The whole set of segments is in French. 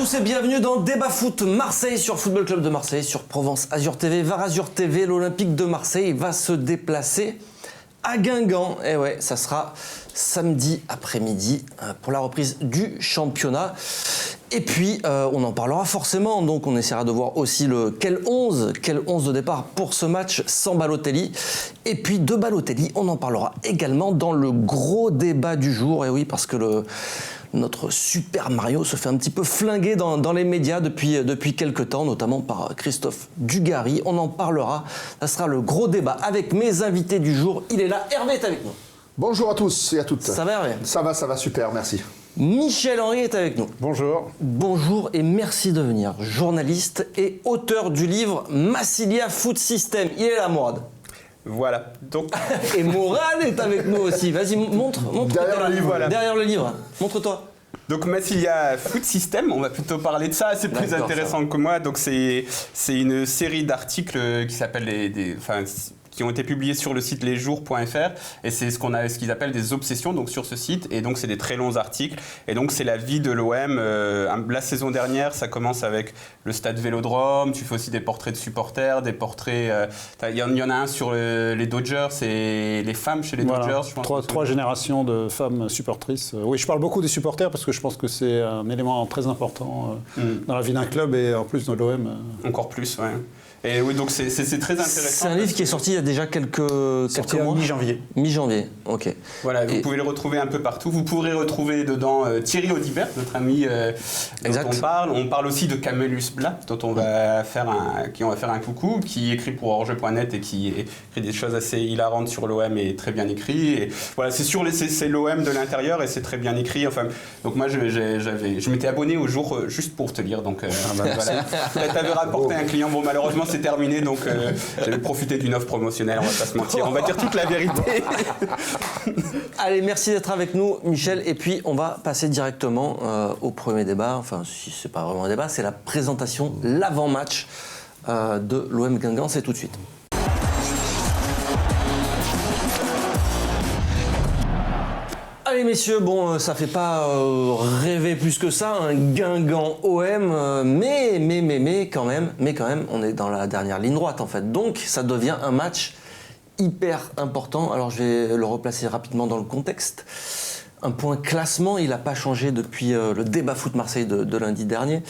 tous et bienvenue dans Débat Foot Marseille sur Football Club de Marseille, sur Provence Azur TV, VAR Azur TV. L'Olympique de Marseille va se déplacer à Guingamp. Et ouais, ça sera samedi après-midi pour la reprise du championnat. Et puis, on en parlera forcément, donc on essaiera de voir aussi quel 11 de départ pour ce match sans Balotelli. Et puis de Balotelli, on en parlera également dans le gros débat du jour. Et oui, parce que notre Super Mario se fait un petit peu flinguer dans les médias depuis quelques temps, notamment par Christophe Dugarry. On en parlera, ça sera le gros débat avec mes invités du jour. Il est là, Hervé est avec nous. Bonjour à tous et à toutes. Ça va Hervé ? Ça va, super, merci. Michel Henry est avec nous. Bonjour. Bonjour et merci de venir. Journaliste et auteur du livre Massilia Foot System. Il est là, Mourad. Voilà. Donc... Et Mourad est avec nous aussi. Vas-y, montre. Derrière le livre, voilà. Derrière le livre. Montre-toi. Donc Massilia Foot System, on va plutôt parler de ça, c'est plus intéressant que moi. Donc c'est une série d'articles qui s'appellent qui ont été publiés sur le site lesjours.fr et c'est ce qu'ils appellent des obsessions donc sur ce site, et donc c'est des très longs articles, et donc c'est la vie de l'OM. La saison dernière, ça commence avec le stade Vélodrome, tu fais aussi des portraits de supporters, des portraits, il y en a un sur les Dodgers et les femmes chez les Dodgers, je pense. Trois générations de femmes supportrices. Oui, je parle beaucoup des supporters parce que je pense que c'est un élément très important dans la vie d'un club, et en plus dans l'OM. Encore plus, ouais. Et oui, donc c'est très intéressant. C'est un livre qui est sorti il y a déjà quelques mois. Mi-janvier. Mi-janvier, ok. Voilà, vous pouvez le retrouver un peu partout. Vous pourrez retrouver dedans Thierry Audibert, notre ami dont on parle. On parle aussi de Camellus Blas, dont on va faire un coucou, qui écrit pour Orge.net et qui écrit des choses assez hilarantes sur l'OM et très bien écrit. Et voilà, c'est l'OM de l'intérieur et c'est très bien écrit. Enfin, donc moi, je m'étais abonné au jour juste pour te lire. Donc voilà. T'avais rapporté un client. Bon, malheureusement, c'est terminé, donc j'avais profité d'une offre promotionnelle, on va pas se mentir, on va dire toute la vérité. Allez, merci d'être avec nous, Michel, et puis on va passer directement au premier débat, enfin si c'est pas vraiment un débat, c'est la présentation, l'avant-match de l'OM Guingamp, c'est tout de suite. Allez messieurs, bon, ça fait pas rêver plus que ça, un Guingamp OM, mais quand même, on est dans la dernière ligne droite en fait. Donc ça devient un match hyper important. Alors je vais le replacer rapidement dans le contexte. Un point classement, il n'a pas changé depuis le débat foot Marseille de lundi dernier.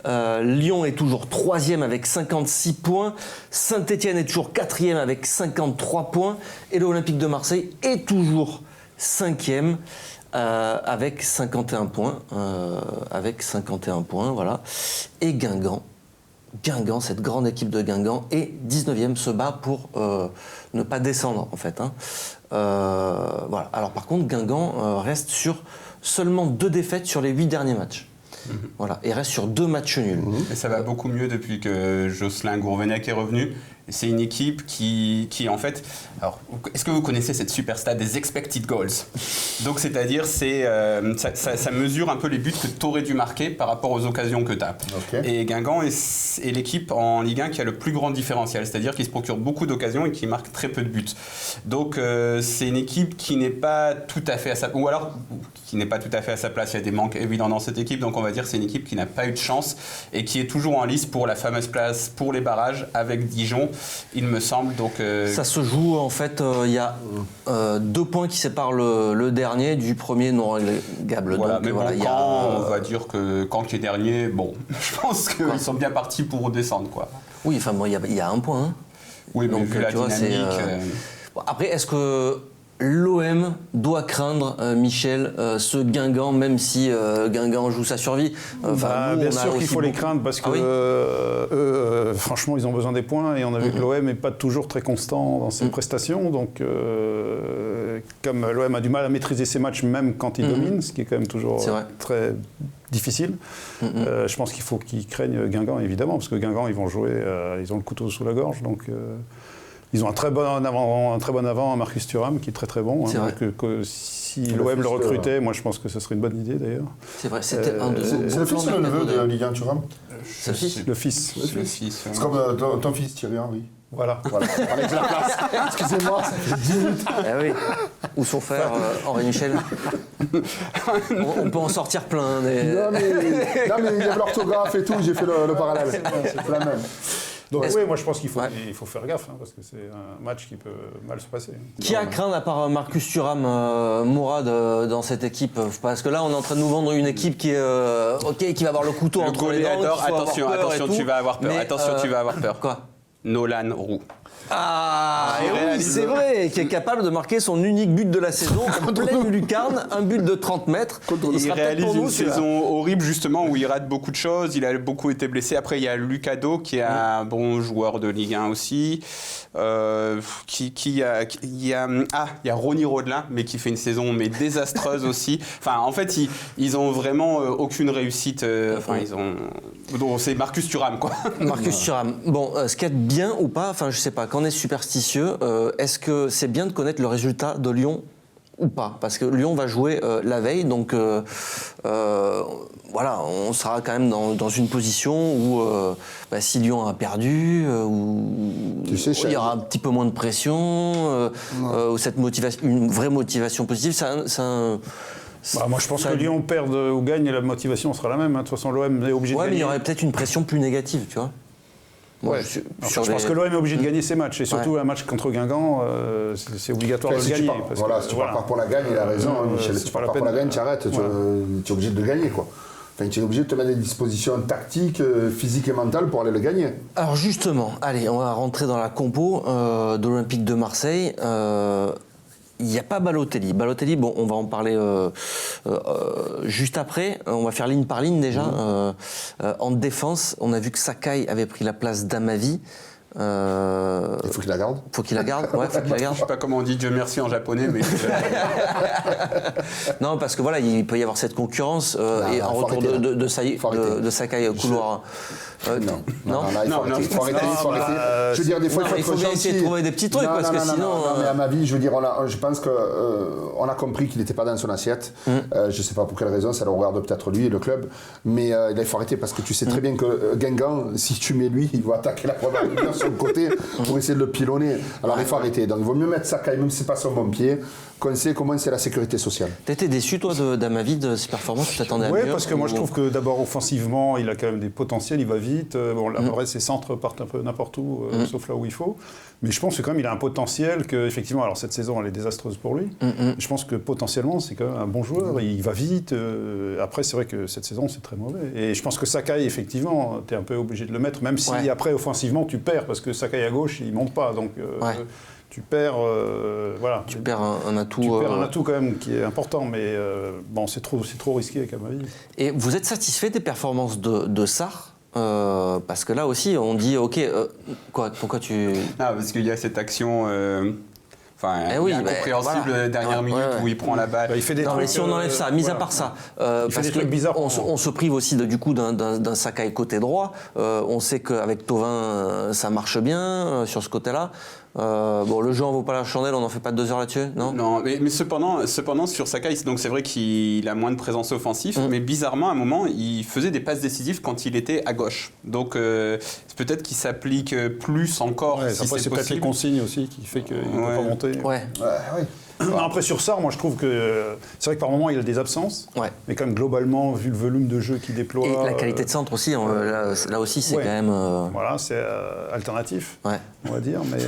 Lyon est toujours 3e avec 56 points. Saint-Etienne est toujours 4e avec 53 points. Et l'Olympique de Marseille est toujours 5e avec 51 points. Voilà. Et Guingamp, cette grande équipe de Guingamp, est 19e, se bat pour ne pas descendre en fait. Voilà. Alors par contre, Guingamp reste sur seulement 2 défaites sur les 8 derniers matchs. Voilà. Et reste sur 2 matchs nuls. Et ça va beaucoup mieux depuis que Jocelyn Gourvenec est revenu. C'est une équipe qui en fait... Alors, est-ce que vous connaissez cette super stat des expected goals ? Donc, c'est-à-dire, ça mesure un peu les buts que tu aurais dû marquer par rapport aux occasions que tu as. Okay. Et Guingamp est l'équipe en Ligue 1 qui a le plus grand différentiel, c'est-à-dire qu'il se procure beaucoup d'occasions et qui marque très peu de buts. Donc, c'est une équipe qui n'est pas tout à fait à sa... Ou alors, qui n'est pas tout à fait à sa place. Il y a des manques évidents dans cette équipe. Donc, on va dire que c'est une équipe qui n'a pas eu de chance et qui est toujours en lice pour la fameuse place pour les barrages avec Dijon, il me semble. Donc, ça se joue en fait, il y a 2 points qui séparent le dernier du premier non relégable. Voilà, donc, mais voilà, on va dire que Caen qui est dernier, bon, je pense qu'ils sont bien partis pour redescendre, quoi. Oui, enfin bon, il y a 1 point. Hein. Oui, mais donc, vu la dynamique... Bon, après, est-ce que l'OM doit craindre, Michel, ce Guingamp, même si Guingamp joue sa survie. Bien sûr qu'il faut les craindre parce que eux, franchement, ils ont besoin des points, et on a vu que l'OM n'est pas toujours très constant dans ses prestations. Donc, comme l'OM a du mal à maîtriser ses matchs, même quand il domine, ce qui est quand même toujours très difficile, je pense qu'il faut qu'ils craignent Guingamp, évidemment, parce que Guingamp, ils vont jouer, ils ont le couteau sous la gorge. Donc, ils ont un très bon avant, Marcus Thuram, qui est très très bon. Si l'OM le recrutait, moi je pense que ce serait une bonne idée d'ailleurs. C'est vrai, c'était un de vos... C'est le fils ou le neveu de Ligue 1 Thuram ? Le fils. C'est comme ton fils Thierry Henry. Voilà. Avec la place. Excusez-moi, ça fait 10 minutes. Eh oui. Ou son frère, Henri Michel. On peut en sortir plein. Non, mais il y a l'orthographe et tout, j'ai fait le parallèle. C'est la même. Donc oui, moi je pense qu'il faut faire gaffe, parce que c'est un match qui peut mal se passer. Qui a craint, à part Marcus Thuram, Mourad, dans cette équipe? Parce que là, on est en train de nous vendre une équipe qui est, qui va avoir le couteau entre les dents. Attention, tu vas avoir peur. Tu vas avoir peur. Quoi? Nolan Roux. Ah, oui, c'est vrai, qui est capable de marquer son unique but de la saison en pleine lucarne, un but de 30 mètres. Il réalise une saison horrible justement où il rate beaucoup de choses, il a beaucoup été blessé. Après il y a Lucado qui est un bon joueur de Ligue 1 aussi. Il y a Ronny Rodelin mais qui fait une saison désastreuse aussi. Enfin en fait ils ont vraiment aucune réussite. Donc c'est Marcus Thuram quoi. Marcus Thuram. Bon, ce qu'il y a de bien ou pas, enfin je sais pas. Quand on est superstitieux, est-ce que c'est bien de connaître le résultat de Lyon ou pas? Parce que Lyon va jouer la veille, donc voilà, on sera quand même dans une position où si Lyon a perdu, où il y aura un petit peu moins de pression, où cette motivation, une vraie motivation positive, moi je pense que Lyon perde ou gagne et la motivation sera la même. De toute façon l'OM est obligé de gagner. Mais il y aurait peut-être une pression plus négative, tu vois. Je pense que l'OM est obligé de gagner ses matchs et surtout un match contre Guingamp, c'est obligatoire de le gagner. Si tu pars pas pour la gagne, il a raison, Michel. Si tu pars pas pour la gagne, tu arrêtes, tu es obligé de le gagner quoi. Enfin, tu es obligé de te mettre des dispositions tactiques, physiques et mentales pour aller le gagner. Alors justement, allez, on va rentrer dans la compo de l'Olympique de Marseille. Il n'y a pas Balotelli. Balotelli, bon, on va en parler juste après. On va faire ligne par ligne déjà. En défense, on a vu que Sakai avait pris la place d'Amavi. Il faut qu'il la garde. Faut qu'il la garde. Ouais, faut qu'il la garde. Je sais pas comment on dit Dieu merci en japonais, mais. Non, parce que voilà, il peut y avoir cette concurrence et en retour de Sakai couloir. Non, il faut arrêter. Je veux dire, des fois, il faut bien essayer de trouver des petits trucs, parce que sinon. Non, mais à ma vie, je veux dire, je pense qu'on a compris qu'il n'était pas dans son assiette. Je ne sais pas pour quelle raison, ça le regarde peut-être lui et le club. Mais il faut arrêter parce que tu sais très bien que Guingamp, si tu mets lui, il va attaquer la première ligne sur le côté pour essayer de le pilonner. Alors il faut arrêter. Donc il vaut mieux mettre Sakai, même si ce n'est pas son bon pied, qu'on sait comment c'est la sécurité sociale. T'étais déçu, toi, d'Amavi, de ses performances? Tu t'attendais à mieux? Oui, parce que moi je trouve que d'abord offensivement, il a quand même des potentiels, il va vite. Bon, après ses centres partent un peu n'importe où, sauf là où il faut. Mais je pense que quand même il a un potentiel que, effectivement, alors cette saison elle est désastreuse pour lui. Je pense que potentiellement c'est quand même un bon joueur, il va vite. Après c'est vrai que cette saison c'est très mauvais. Et je pense que Sakai, effectivement, tu es un peu obligé de le mettre, même si après offensivement tu perds, parce que Sakai à gauche il monte pas. Donc tu perds, voilà. Tu perds un atout. Tu perds un atout quand même qui est important, mais bon, c'est trop risqué avec Amavi. Et vous êtes satisfait des performances de Sarr? Parce que là aussi, on dit, ok, pourquoi tu... Ah, parce qu'il y a cette action... incompréhensible dernière minute où il prend la balle. Il fait des trucs, mais si on enlève ça, mis à part ça, parce que bizarres, on se prive aussi du coup d'un Sakai côté droit. On sait qu'avec Thauvin, ça marche bien sur ce côté-là. Le jeu en vaut pas la chandelle, on n'en fait pas 2 heures là-dessus, non? Non, mais cependant sur Sakai, donc c'est vrai qu'il a moins de présence offensive, mais bizarrement à un moment il faisait des passes décisives quand il était à gauche. Donc c'est peut-être qu'il s'applique plus encore. Si c'est peut-être les consignes aussi qui fait qu'il ne peut pas monter. Après sur Sarr, moi je trouve que c'est vrai que par moments il a des absences, mais quand même globalement vu le volume de jeu qu'il déploie. Et la qualité de centre aussi, là aussi c'est quand même. Voilà, c'est alternatif, on va dire. Mais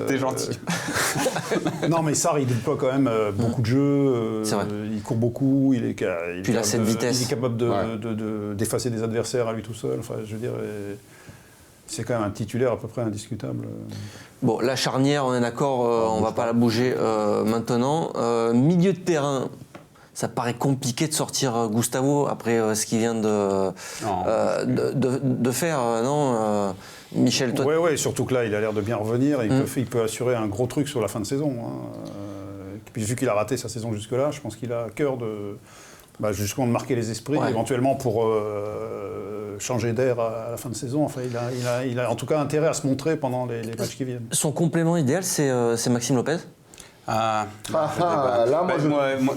t'es gentil. Non mais Sarr il déploie quand même beaucoup de jeux, il court beaucoup, il est capable d'effacer des adversaires à lui tout seul. Enfin je veux dire. C'est quand même un titulaire à peu près indiscutable. Bon, la charnière, on est d'accord, on ne va pas la bouger maintenant. Milieu de terrain, ça paraît compliqué de sortir Gustavo après ce qu'il vient de faire, non Michel, toi... Oui, surtout que là, il a l'air de bien revenir. Il peut assurer un gros truc sur la fin de saison. Puis vu qu'il a raté sa saison jusque-là, je pense qu'il a à cœur justement de marquer les esprits, éventuellement pour changer d'air à la fin de saison. Enfin, il a en tout cas intérêt à se montrer pendant les matchs qui viennent. Son complément idéal, c'est Maxime Lopez? Ah, là,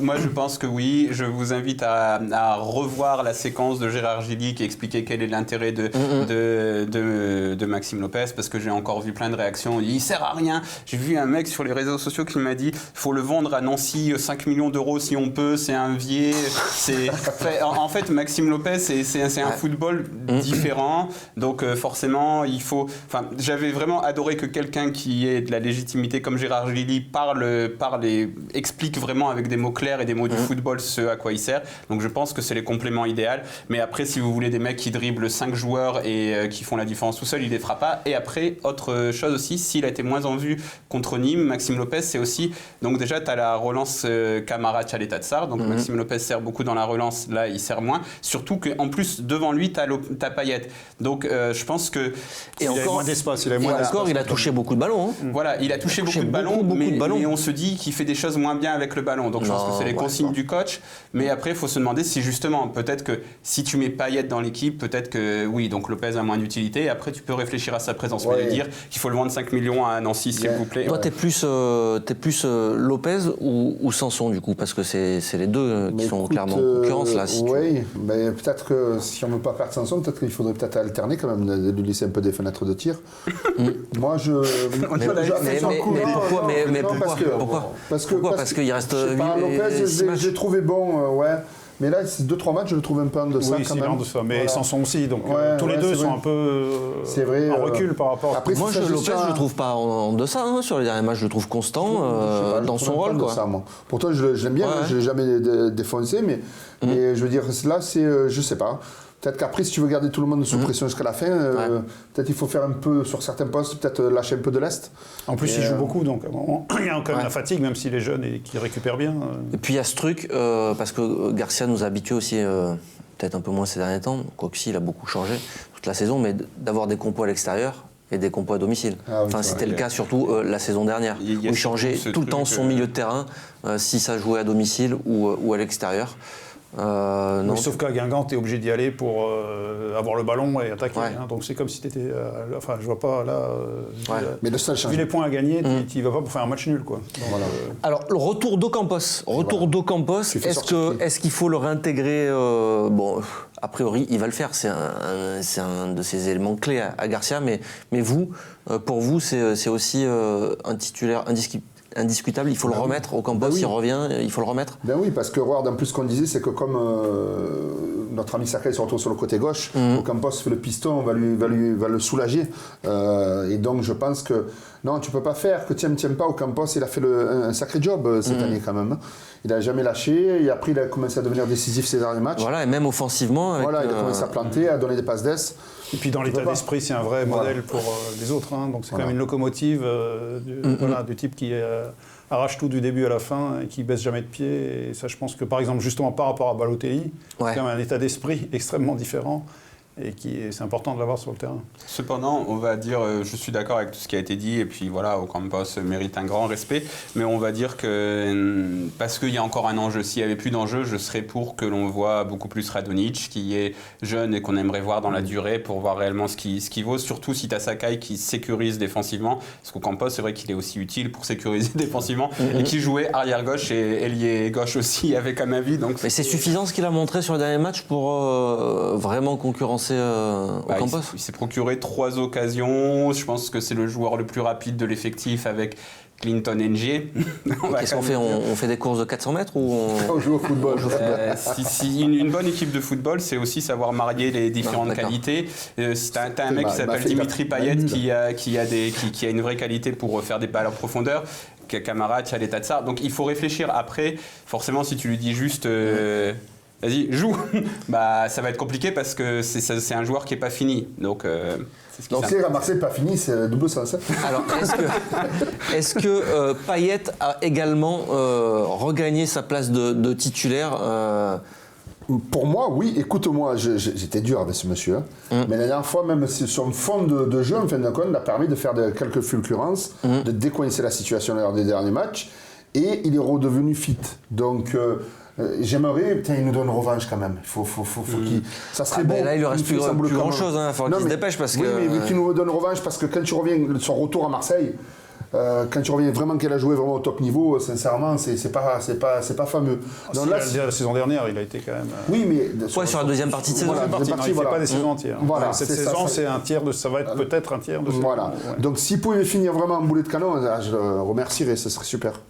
moi, je pense que oui. Je vous invite à revoir la séquence de Gérard Gilly qui expliquait quel est l'intérêt de Maxime Lopez, parce que j'ai encore vu plein de réactions. Il sert à rien. J'ai vu un mec sur les réseaux sociaux qui m'a dit faut le vendre à Nancy 5 millions d'euros si on peut. C'est un vieux. En fait, Maxime Lopez, c'est un football différent. Donc forcément, il faut. Enfin, j'avais vraiment adoré que quelqu'un qui ait de la légitimité comme Gérard Gilly explique vraiment avec des mots clairs et des mots du football ce à quoi il sert. Donc je pense que c'est les compléments idéaux. Mais après, si vous voulez des mecs qui dribblent 5 joueurs et qui font la différence tout seul, il les fera pas. Et après, autre chose aussi, s'il a été moins en vue contre Nîmes, Maxime Lopez, c'est aussi... Donc déjà, tu as la relance Camara, Tchaleta Tsar. Donc Maxime Lopez sert beaucoup dans la relance. Là, il sert moins. Surtout qu'en plus, devant lui, tu as Payet. Donc je pense que... Et encore, il a moins d'espace. Il a touché beaucoup de ballons. Voilà, il a touché beaucoup de ballons, mais on se dit qu'il fait des choses moins bien avec le ballon. Donc je pense que c'est les consignes du coach. Mais après, il faut se demander si justement, peut-être que si tu mets Payet dans l'équipe, peut-être que oui, donc Lopez a moins d'utilité. Après, tu peux réfléchir à sa présence. Mais dire qu'il faut le vendre 5 millions à Nancy, s'il vous plaît. Toi, t'es plus Lopez ou Sanson, du coup, parce que c'est les deux qui sont clairement en concurrence là. Oui, mais peut-être que si on ne veut pas perdre Sanson, peut-être qu'il faudrait peut-être alterner quand même, de lui laisser un peu des fenêtres de tir. Moi, pourquoi Parce qu'il reste. Lopez, j'ai trouvé bon, mais là, ces 2-3 matchs, je le trouve un peu en deçà quand même. Mais Sanson aussi, donc tous les deux sont un peu en recul par rapport à... Après, moi, Lopez, je le trouve pas en deçà. Sur les derniers matchs, je le trouve constant dans son rôle. Pourtant, je l'aime bien, je ne l'ai jamais défoncé, mais je veux dire, là, c'est, je sais pas. Peut-être qu'après, si tu veux garder tout le monde sous pression jusqu'à la fin, peut-être il faut faire un peu, sur certains postes, peut-être lâcher un peu de l'est. En plus, il joue beaucoup, donc il y a quand même la fatigue, même s'il est jeune et qu'il récupère bien. Et puis il y a ce truc, parce que Garcia nous a habitués aussi, peut-être un peu moins ces derniers temps, quoique si, il a beaucoup changé toute la saison, mais d'avoir des compos à l'extérieur et des compos à domicile. C'était le cas surtout la saison dernière, où il changeait tout le temps son milieu de terrain, si ça jouait à domicile ou à l'extérieur. Oui, sauf qu'à Guingamp, tu es obligé d'y aller pour avoir le ballon et attaquer. Donc c'est comme si tu étais. Enfin, je vois pas là. Mais le seul vu les points à gagner, tu vas pas pour faire un match nul, quoi. Donc, alors, le retour d'Ocampos. Est-ce qu'il faut le réintégrer bon, a priori, il va le faire. C'est un de ses éléments clés à Garcia. Mais vous, pour vous, c'est aussi un titulaire indiscutable, il faut le remettre. Ocampos, il revient, il faut le remettre. Ben oui, parce que Ward, en plus, ce qu'on disait, c'est que comme notre ami Sakai se retrouve sur le côté gauche, Ocampos fait le piston, va le soulager. Et donc, je pense que non, tu peux pas faire, que tiens pas. Ocampos, il a fait un sacré job cette année quand même. Il n'a jamais lâché, et après, il a commencé à devenir décisif ces derniers matchs. Voilà, et même offensivement. Il a commencé à planter, à donner des passes d'ess. Et puis dans l'état d'esprit, c'est un vrai modèle pour les autres. Donc c'est quand même une locomotive du type qui arrache tout du début à la fin et qui baisse jamais de pied. Et ça, je pense que par exemple, justement par rapport à Balotelli, c'est quand même un état d'esprit extrêmement différent. Et c'est important de l'avoir sur le terrain. Cependant, on va dire, je suis d'accord avec tout ce qui a été dit, et puis voilà, Ocampos mérite un grand respect, mais on va dire que, parce qu'il y a encore un enjeu, s'il n'y avait plus d'enjeu, je serais pour que l'on voit beaucoup plus Radonjic, qui est jeune et qu'on aimerait voir dans la durée pour voir réellement ce qu'il vaut, surtout si tu as Sakai qui sécurise défensivement, parce qu'Ocampos, c'est vrai qu'il est aussi utile pour sécuriser défensivement, et qui jouait arrière-gauche et ailier gauche aussi avec Amavi. Donc mais c'est suffisant ce qu'il a montré sur le dernier match pour vraiment concurrencer Ocampos. Il s'est procuré 3 occasions. Je pense que c'est le joueur le plus rapide de l'effectif avec Clinton Ng. Qu'est-ce qu'on fait ? On fait des courses de 400 mètres ou on joue au football. Une bonne équipe de football, c'est aussi savoir marier les différentes qualités. Si tu as un mec qui s'appelle Dimitri Payet qui a une vraie qualité pour faire des balles en profondeur, Camara, Tchaleta Tsar. Donc il faut réfléchir. Après, forcément, si tu lui dis juste... vas-y, joue. Ça va être compliqué parce que c'est un joueur qui n'est pas fini. Donc, donc si à Marseille n'est pas fini, c'est double sens. Alors, est-ce que Payet a également regagné sa place de titulaire Pour moi, oui. Écoute-moi, j'étais dur avec ce monsieur. Mais la dernière fois, même sur une fond de jeu, en fin de compte, il a permis de faire quelques fulgurances, de décoincer la situation lors des derniers matchs. Et il est redevenu fit. Donc... j'aimerais, il nous donne revanche quand même. Faut qu'il. Ça serait bon. Là, il ne reste plus grand chose. Il faut qu'il se dépêche parce que. Oui, mais qu'il nous donne revanche parce que quand tu reviens, son retour à Marseille, quand tu reviens vraiment qu'elle a joué vraiment au top niveau, sincèrement, c'est pas fameux. Donc là, la saison dernière, il a été quand même. Oui, mais sur la deuxième partie de saison. Voilà, Il ne fait pas des saisons entières. Voilà, cette c'est saison, ça. c'est un tiers de. Ça va être peut-être un tiers de saison. Voilà. Ouais. Donc s'il pouvait finir vraiment en boulet de canon, je le remercierais, ce serait super.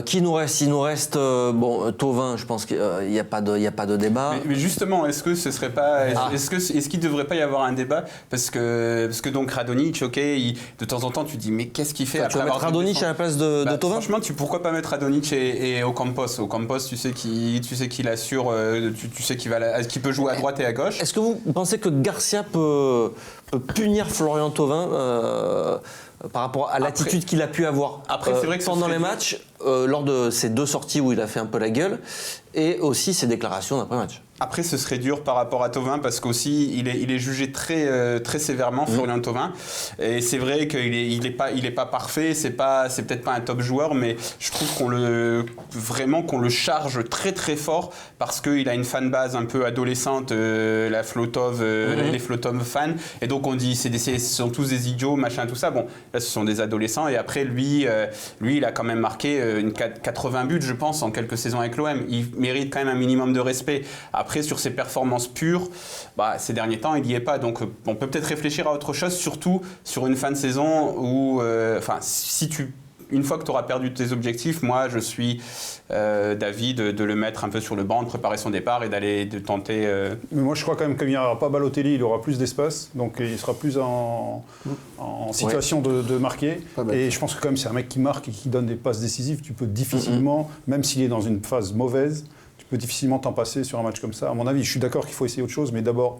Qui nous reste? Il nous reste Thauvin, je pense qu'il n'y a pas de débat. Mais justement, est-ce que ce serait pas, est-ce qu'il devrait pas y avoir un débat parce que donc Radonjic, ok, de temps en temps tu dis mais qu'est-ce qu'il fait Tu vas mettre Radonjic à la place de Thauvin? Franchement, pourquoi pas mettre Radonjic et Ocampos? Ocampos, tu sais qu'il assure, tu sais qu'il peut jouer à droite et à gauche. Est-ce que vous pensez que Garcia peut punir Florian Thauvin par rapport à l'attitude qu'il a pu avoir c'est vrai que pendant les matchs, lors de ses 2 sorties où il a fait un peu la gueule, et aussi ses déclarations d'après-match? Après, ce serait dur par rapport à Thauvin parce qu'aussi il est jugé très sévèrement, Florian Thauvin. Et c'est vrai qu'il est pas parfait, c'est peut-être pas un top joueur, mais je trouve qu'on le charge très très fort parce qu'il a une fanbase un peu adolescente, les Flotov fans. Et donc on dit ce sont tous des idiots, machin, tout ça. Bon, là ce sont des adolescents. Et après lui il a quand même marqué 80 buts, je pense, en quelques saisons avec l'OM. Il mérite quand même un minimum de respect. Après, sur ses performances pures, ces derniers temps, il n'y est pas. Donc, on peut peut-être réfléchir à autre chose, surtout sur une fin de saison où, une fois que tu auras perdu tes objectifs, moi, je suis d'avis de le mettre un peu sur le banc, de préparer son départ et de tenter... Mais moi, je crois quand même qu'il n'y aura pas Balotelli, il aura plus d'espace, donc il sera plus en situation de marquer. Et je pense que quand même, c'est un mec qui marque et qui donne des passes décisives. Tu peux difficilement, même s'il est dans une phase mauvaise, tu peux difficilement t'en passer sur un match comme ça. À mon avis, je suis d'accord qu'il faut essayer autre chose, mais d'abord,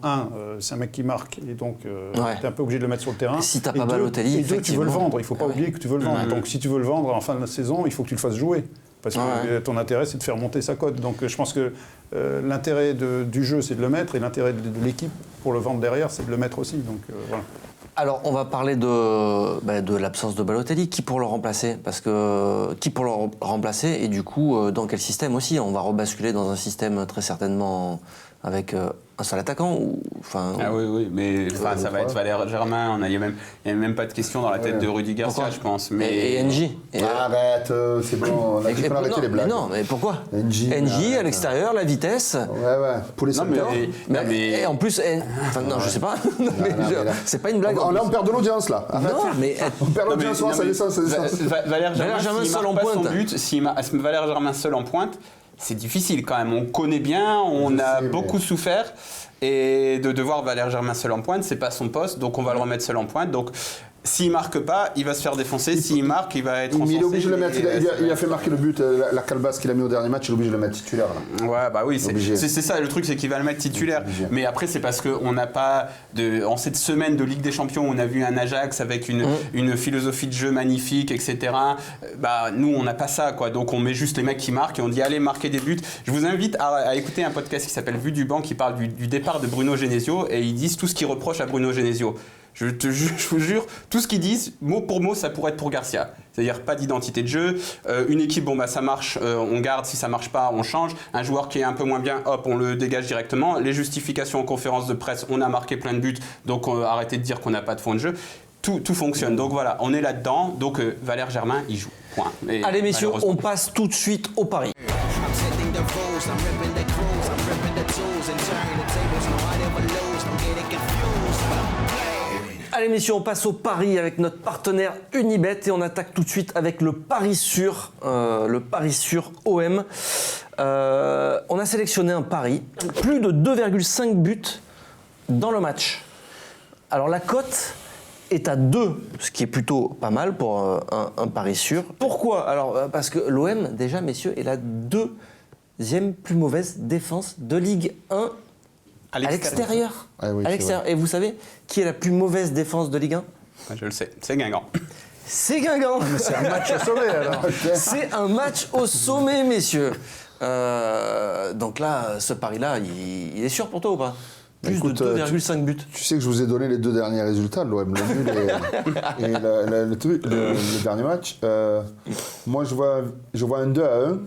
c'est un mec qui marque, et donc tu es un peu obligé de le mettre sur le terrain. Si tu n'as pas Balotelli, et deux, tu veux le vendre, il ne faut pas oublier que tu veux le vendre. Ouais. Donc si tu veux le vendre en fin de la saison, il faut que tu le fasses jouer. Parce que ton intérêt, c'est de faire monter sa cote. Donc je pense que l'intérêt du jeu, c'est de le mettre, et l'intérêt de l'équipe pour le vendre derrière, c'est de le mettre aussi. Donc voilà. Alors, on va parler de l'absence de Balotelli. Qui pour le remplacer? Et du coup, dans quel système aussi? On va rebasculer dans un système très certainement avec un seul attaquant oui, mais ça va être Valère Germain. Il n'y a même pas de question dans la tête de Rudy Garcia, je pense. Et NJ. Arrête, c'est bon, on a dit qu'on arrêtait les blagues. Mais non, mais pourquoi? NJ à l'extérieur, la vitesse. Ouais, pour les secteurs. Et en plus, non, je sais pas. C'est pas une blague. Là, on perd de l'audience, là. Arrête. Non, mais on perd l'audience, ça descend. Valère Germain seul en pointe. Valère Germain seul en pointe, c'est difficile quand même. On connaît bien, on a beaucoup souffert. Et de voir Valère Germain seul en pointe, c'est pas son poste, donc on va le remettre seul en pointe. Donc s'il marque pas, il va se faire défoncer. S'il marque, il va être encensé. Mais il est obligé de le mettre. Il a fait marquer le but, la calebasse qu'il a mis au dernier match, il est obligé de le mettre titulaire. Là. Ouais, oui, c'est ça le truc, c'est qu'il va le mettre titulaire. Mais après, c'est parce qu'on n'a pas en cette semaine de Ligue des Champions, on a vu un Ajax avec une philosophie de jeu magnifique, etc. Nous, on n'a pas ça, quoi. Donc on met juste les mecs qui marquent et on dit allez marquer des buts. Je vous invite à écouter un podcast qui s'appelle Vue du banc, qui parle du départ de Bruno Genesio, et ils disent tout ce qu'ils reprochent à Bruno Genesio. Je vous jure, tout ce qu'ils disent, mot pour mot, ça pourrait être pour Garcia. C'est-à-dire pas d'identité de jeu, une équipe, ça marche, on garde, si ça marche pas, on change. Un joueur qui est un peu moins bien, hop, on le dégage directement. Les justifications en conférence de presse, on a marqué plein de buts, donc arrêtez de dire qu'on n'a pas de fond de jeu. Tout fonctionne. Donc voilà, on est là-dedans, donc Valère Germain, il joue. Point. Et allez messieurs, on passe tout de suite au pari. Allez messieurs, on passe au pari avec notre partenaire Unibet et on attaque tout de suite avec le pari sur OM. On a sélectionné un pari, plus de 2,5 buts dans le match. Alors la cote est à 2, ce qui est plutôt pas mal pour un pari sûr. Pourquoi? Alors parce que l'OM, déjà messieurs, est la deuxième plus mauvaise défense de Ligue 1 à l'extérieur. Ah oui, à l'extérieur. Et vous savez qui est la plus mauvaise défense de Ligue 1? Je le sais, c'est Guingamp. C'est Guingamp. C'est un match au sommet alors. C'est un match au sommet, messieurs. Donc là, ce pari-là, il est sûr pour toi ou pas? Plus de 2,5 buts. Tu sais que je vous ai donné les 2 derniers résultats de l'OM, le nul et le dernier match. Moi, je vois un 2-1.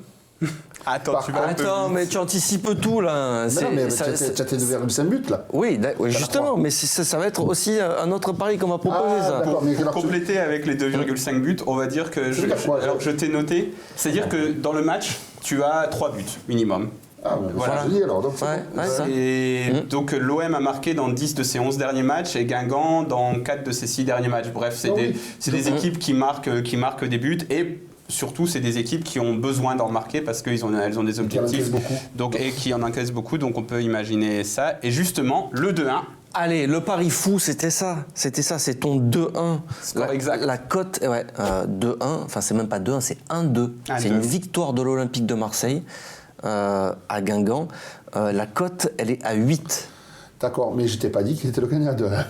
Attends, tu vas un peu vite. mais tu anticipes tout là. Mais non, mais tu as tes 2,5 buts là. Oui, justement, mais ça va être aussi un autre pari qu'on va proposer. Ça. D'accord, mais Pour compléter avec les 2,5 buts, on va dire que je t'ai noté, c'est-à-dire que dans le match, tu as 3 buts minimum. Ah, Voilà. je dis alors. Donc, Ça. Et donc l'OM a marqué dans 10 de ses 11 derniers matchs et Guingamp dans 4 de ses 6 derniers matchs. Bref, c'est des équipes qui marquent des buts et surtout c'est des équipes qui ont besoin d'en marquer parce qu'elles ont des objectifs et qui en encaissent beaucoup, donc on peut imaginer ça. Et justement, le 2-1. Allez, le pari fou, c'était ça, c'est ton 2-1. Score exact. La cote, 2-1, enfin c'est même pas 2-1, c'est 1-2. C'est une victoire de l'Olympique de Marseille à Guingamp. La cote, elle est à 8. D'accord, mais je t'ai pas dit qu'il était le gagnant de 1.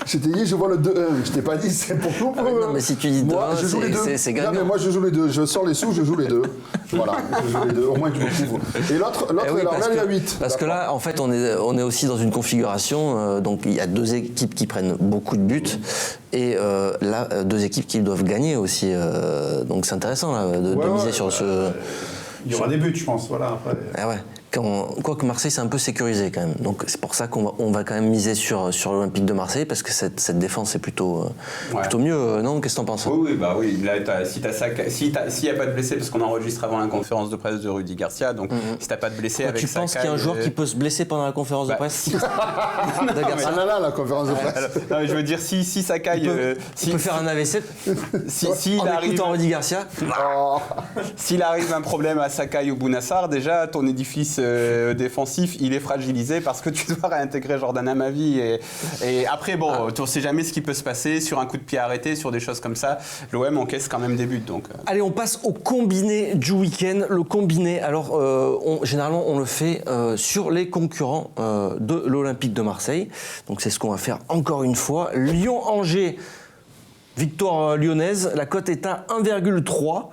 Je t'ai dit, je vois le 2-1. Je t'ai pas dit, c'est pour nous. Non, mais si tu dis 2-1, c'est gagnant. Non, mais moi, je joue les deux. Je sors les sous, je joue les deux. Voilà, je joue les deux. Au moins, je me couvre. Et l'autre, alors là, il y a 8. Parce que là, en fait, on est aussi dans une configuration. Donc, il y a 2 équipes qui prennent beaucoup de buts. Et là, 2 équipes qui doivent gagner aussi. Donc, c'est intéressant là, de miser sur ce. Il y aura des buts, je pense. Voilà, après. Ah ouais. Quoique Marseille, c'est un peu sécurisé quand même. Donc c'est pour ça qu'on va quand même miser sur l'Olympique de Marseille, parce que cette défense est plutôt mieux. Non, qu'est-ce que t'en penses? Oui. Là, s'il n'y a pas de blessés, parce qu'on enregistre avant la conférence de presse de Rudy Garcia, donc si t'as pas de blessés avec tu Sakai... penses qu'il y a un joueur qui peut se blesser pendant la conférence de presse de Garcia? La conférence de presse. Non, mais je veux dire, si Sakai... Il peut faire un AVC s'il arrive Rudy Garcia. S'il arrive un problème à Sakai ou Bounassar, déjà, ton édifice défensif, il est fragilisé parce que tu dois réintégrer Jordan Amavi. Et après, bon, tu ne sais jamais ce qui peut se passer sur un coup de pied arrêté, sur des choses comme ça. L'OM encaisse quand même des buts. Donc. Allez, on passe au combiné du week-end. Le combiné, alors, généralement, on le fait sur les concurrents de l'Olympique de Marseille. Donc, c'est ce qu'on va faire encore une fois. Lyon-Angers. Victoire lyonnaise, la cote est à 1,3.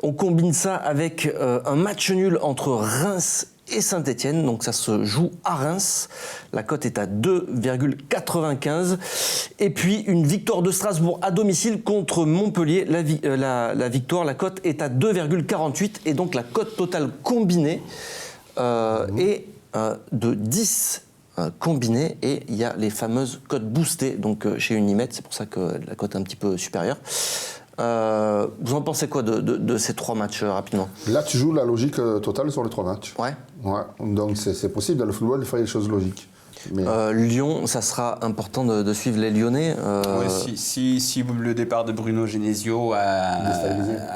On combine ça avec un match nul entre Reims et Saint-Etienne, donc ça se joue à Reims. La cote est à 2,95. Et puis une victoire de Strasbourg à domicile contre Montpellier. La victoire, la cote est à 2,48. Et donc la cote totale combinée est de 10 combinés, et il y a les fameuses cotes boostées donc chez Unibet, c'est pour ça que la cote est un petit peu supérieure. Vous en pensez quoi de ces 3 matchs rapidement? Là, tu joues la logique totale sur les 3 matchs. Ouais. Donc c'est possible dans le football de faire les choses logiques. Mais... Lyon, ça sera important de suivre les Lyonnais. Si le départ de Bruno Genesio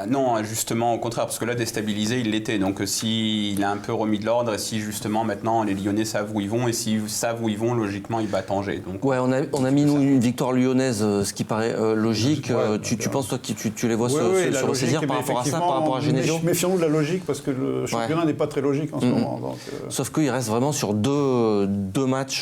non, justement au contraire, parce que là déstabilisé il l'était, donc s'il a un peu remis de l'ordre, et si justement maintenant les Lyonnais savent où ils vont, et s'ils savent où ils vont, logiquement ils battent Angers. Donc, ouais, on a mis nous une victoire lyonnaise, ce qui paraît logique. Tu penses toi que tu les vois se ressaisir par rapport à ça, par rapport à Genesio? Méfions-nous de la logique, parce que le championnat n'est pas très logique en ce moment. Donc, Sauf qu'il reste vraiment sur deux matchs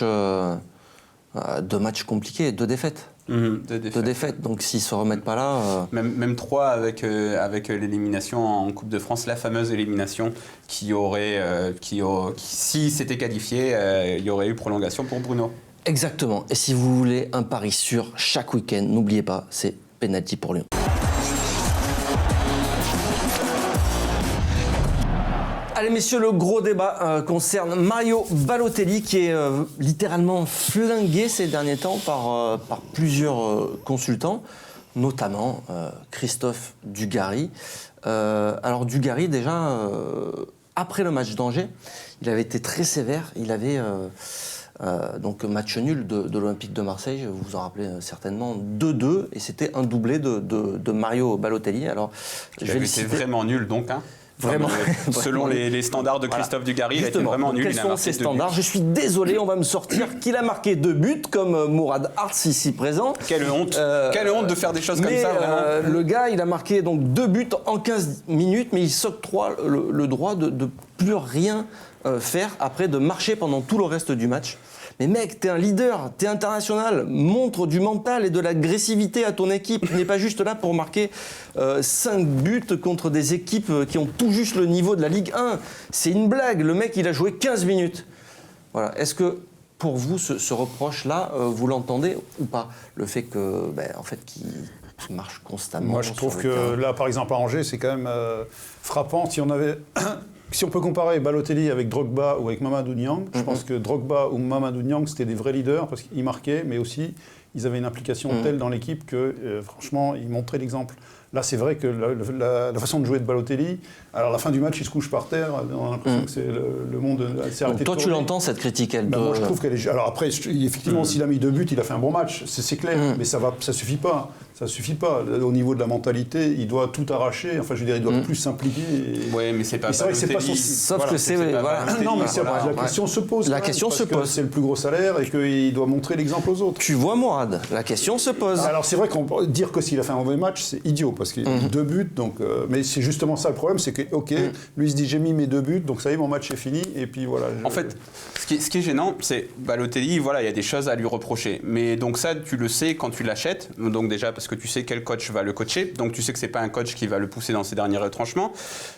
compliqués, 2 défaites. Deux défaites. Donc s'ils se remettent pas là... Même 3 avec l'élimination en Coupe de France, la fameuse élimination qui si c'était qualifié, il y aurait eu prolongation pour Bruno. Exactement. Et si vous voulez un pari sûr chaque week-end, n'oubliez pas, c'est penalty pour Lyon. Allez messieurs, le gros débat concerne Mario Balotelli, qui est littéralement flingué ces derniers temps par plusieurs consultants, notamment Christophe Dugarry. Alors Dugarry, déjà, après le match d'Angers, il avait été très sévère. Il avait donc match nul de l'Olympique de Marseille, vous vous en rappelez certainement, 2-2, et c'était un doublé de Mario Balotelli. Alors, c'était vraiment nul donc, hein. Vraiment. Selon les standards de Christophe Dugarry, il était vraiment nul. Quels sont ces standards? Je suis désolé, on va me sortir qu'il a marqué 2 buts, comme Mourad Hartz ici présent. Quelle honte. Quelle honte de faire des choses comme ça, vraiment. Le gars, il a marqué donc 2 buts en 15 minutes, mais il s'octroie le droit de plus rien faire après, de marcher pendant tout le reste du match. Mais mec, t'es un leader, t'es international, montre du mental et de l'agressivité à ton équipe. Tu n'es pas juste là pour marquer 5 buts contre des équipes qui ont tout juste le niveau de la Ligue 1. C'est une blague, le mec il a joué 15 minutes. Voilà. Est-ce que pour vous, ce reproche-là, vous l'entendez ou pas? Le fait que, en fait, marche constamment. Moi, je trouve que là, par exemple, à Angers, c'est quand même frappant. Si on peut comparer Balotelli avec Drogba ou avec Mamadou Niang, je pense que Drogba ou Mamadou Niang, c'était des vrais leaders parce qu'ils marquaient, mais aussi ils avaient une implication telle dans l'équipe que, franchement, ils montraient l'exemple. Là, c'est vrai que la façon de jouer de Balotelli, alors à la fin du match, il se couche par terre, on a l'impression que c'est le monde s'est arrêté. Donc toi, tu l'entends, cette critique, moi, je trouve qu'elle est... Alors après, effectivement, s'il a mis 2 buts, il a fait un bon match, c'est clair, mais ça suffit pas. Ça suffit pas. Au niveau de la mentalité, il doit tout arracher. Enfin, je veux dire, il doit plus s'impliquer. Oui, mais c'est pas. C'est vrai que c'est pas son style. Sauf que c'est. Non, mais la question se pose. La question se pose. C'est le plus gros salaire et qu'il doit montrer l'exemple aux autres. Tu vois, Mourad, la question se pose. Alors c'est vrai qu'on peut dire que s'il a fait un mauvais match, c'est idiot parce qu'il a 2 buts. Donc, mais c'est justement ça le problème, c'est que lui il se dit j'ai mis mes 2 buts, donc ça y est, mon match est fini. Et puis voilà. En fait, ce qui est gênant, c'est Balotelli. Voilà, il y a des choses à lui reprocher. Mais donc ça, tu le sais quand tu l'achètes. Donc déjà parce que tu sais quel coach va le coacher, donc tu sais que c'est pas un coach qui va le pousser dans ses derniers retranchements.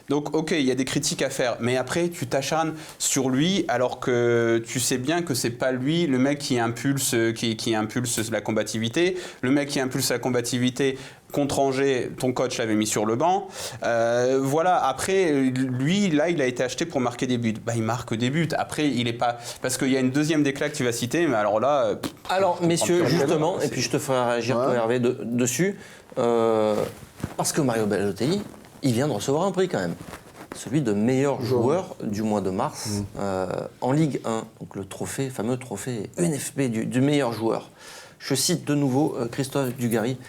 Donc ok, il y a des critiques à faire, mais après tu t'acharnes sur lui alors que tu sais bien que c'est pas lui le mec qui impulse la combativité, le mec qui impulse la combativité. Contre Angers, ton coach l'avait mis sur le banc. Voilà, après, lui, là, il a été acheté pour marquer des buts. Bah, il marque des buts. Après, il est pas... Parce qu'il y a une deuxième déclat que tu vas citer, mais alors là... Alors, messieurs, justement, et puis je te ferai réagir, toi, Hervé, dessus, parce que Mario Balotelli, il vient de recevoir un prix quand même. Celui de meilleur joueur du mois de mars en Ligue 1. Donc le fameux trophée UNFP du meilleur joueur. Je cite de nouveau Christophe Dugarry.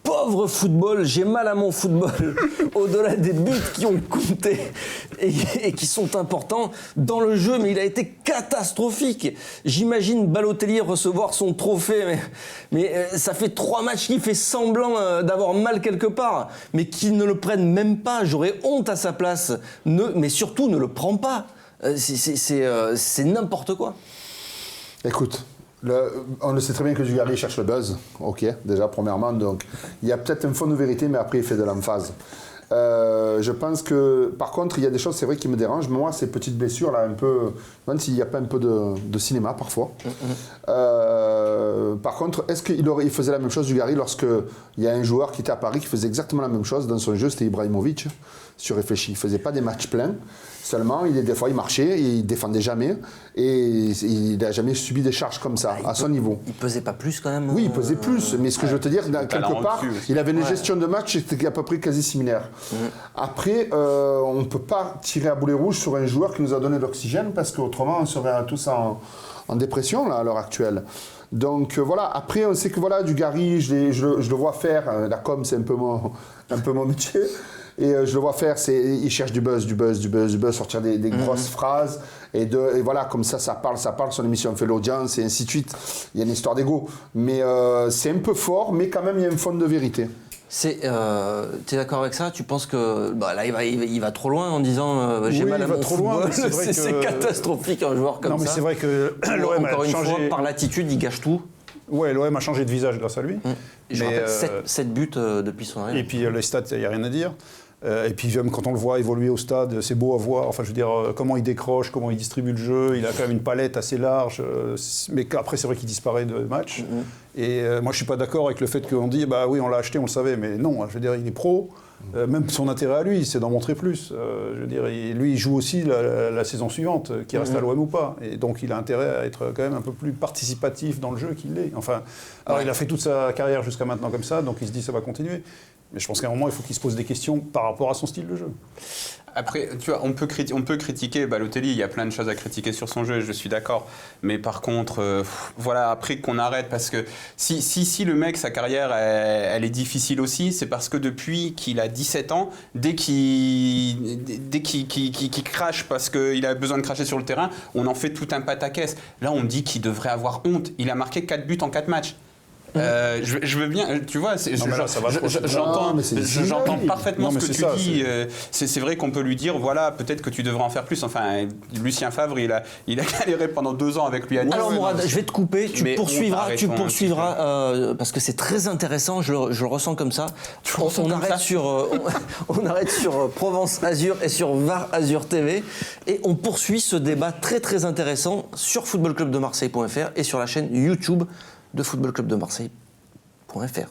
Pauvre football, j'ai mal à mon football, au-delà des buts qui ont compté et qui sont importants dans le jeu, mais il a été catastrophique. J'imagine Balotelli recevoir son trophée, mais ça fait 3 matchs qu'il fait semblant d'avoir mal quelque part, mais qu'il ne le prenne même pas. J'aurais honte à sa place, mais surtout ne le prends pas. C'est n'importe quoi. Écoute. On le sait très bien que Dugarry cherche le buzz, ok, déjà premièrement, donc il y a peut-être un fond de vérité, mais après il fait de l'emphase. Je pense que, par contre, il y a des choses, c'est vrai, qui me dérangent. Moi, ces petites blessures, là, un peu, même s'il n'y a pas un peu de cinéma, parfois. Par contre, est-ce qu'il faisait la même chose, Dugarry, lorsqu'il y a un joueur qui était à Paris, qui faisait exactement la même chose dans son jeu, c'était Ibrahimovic, sur réfléchi. Il ne faisait pas des matchs pleins, seulement, des fois, il marchait, il ne défendait jamais, et il n'a jamais subi des charges comme ça, à son niveau. Il ne pesait pas plus, quand même. Oui, il pesait plus, mais ce que je veux te dire, quelque part, il avait une gestion de match qui était à peu près quasi similaire. Après, on ne peut pas tirer à boulet rouge sur un joueur qui nous a donné de l'oxygène, parce qu'autrement, on serait tous en dépression, là, à l'heure actuelle. Donc voilà, après on sait que voilà, Dugarry, je le vois faire, la com c'est un peu mon métier, et je le vois faire, il cherche du buzz, sortir des grosses phrases, et voilà, comme ça parle, son émission fait l'audience, et ainsi de suite, il y a une histoire d'ego, mais c'est un peu fort, mais quand même il y a un fond de vérité. T'es d'accord avec ça? Tu penses que là il va trop loin en disant j'ai mal à mon football, c'est catastrophique un joueur comme ça. Non mais c'est vrai que l'OM encore a une changé. fois, par l'attitude, il gâche tout. Ouais, l'OM a changé de visage grâce à lui. Je rappelle 7 buts depuis son arrivée. Et puis les stats, il n'y a rien à dire. Et puis même quand on le voit évoluer au stade, c'est beau à voir. Enfin, je veux dire, comment il décroche, comment il distribue le jeu. Il a quand même une palette assez large. Mais après, c'est vrai qu'il disparaît de match. Et moi, je suis pas d'accord avec le fait qu'on dit, bah oui, on l'a acheté, on le savait. Mais non, je veux dire, il est pro. Même son intérêt à lui, c'est d'en montrer plus. Je veux dire, lui, il joue aussi la saison suivante, qu'il reste à l'OM ou pas. Et donc, il a intérêt à être quand même un peu plus participatif dans le jeu qu'il l'est. Enfin, alors, il a fait toute sa carrière jusqu'à maintenant comme ça, donc il se dit ça va continuer. Mais je pense qu'à un moment, il faut qu'il se pose des questions par rapport à son style de jeu. Après, tu vois, on peut critiquer Balotelli, il y a plein de choses à critiquer sur son jeu, je suis d'accord. Mais par contre, voilà, après qu'on arrête, parce que si le mec, sa carrière, elle est difficile aussi, c'est parce que depuis qu'il a 17 ans, dès qu'il crache parce qu'il a besoin de cracher sur le terrain, on en fait tout un pataquès. Là, on me dit qu'il devrait avoir honte. Il a marqué 4 buts en 4 matchs. Je veux bien, tu vois, j'entends parfaitement ce que tu dis. C'est vrai qu'on peut lui dire, voilà, peut-être que tu devrais en faire plus. Enfin, Lucien Favre, il a galéré pendant 2 ans avec lui. Alors Mourad, je vais te couper, tu poursuivras parce que c'est très intéressant, je le ressens comme ça. On arrête sur Provence Azur et sur VAR Azur TV et on poursuit ce débat très très intéressant sur footballclubdemarseille.fr et sur la chaîne YouTube de footballclubdemarseille.fr.